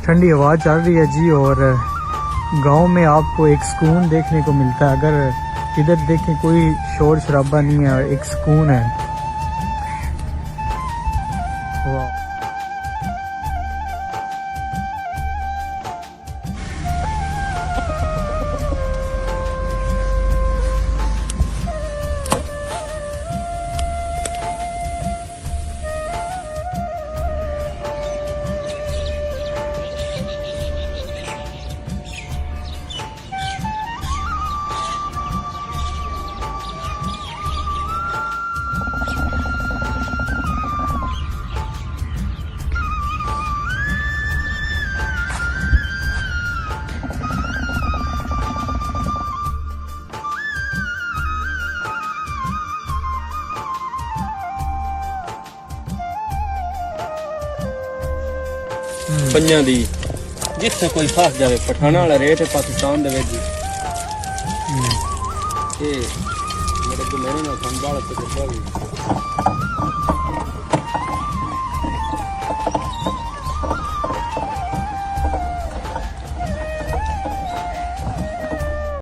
ठंडी हवा चल रही है जी। और गांव में आपको एक सुकून देखने को मिलता है। अगर इधर देखें कोई शोर शराबा नहीं है, एक सुकून है। वाह। पंजां दी जिथे कोई फस जाए पठाना वाला रेट है पाकिस्तान दे विच ये मेरे को मेरे नाल संभाल के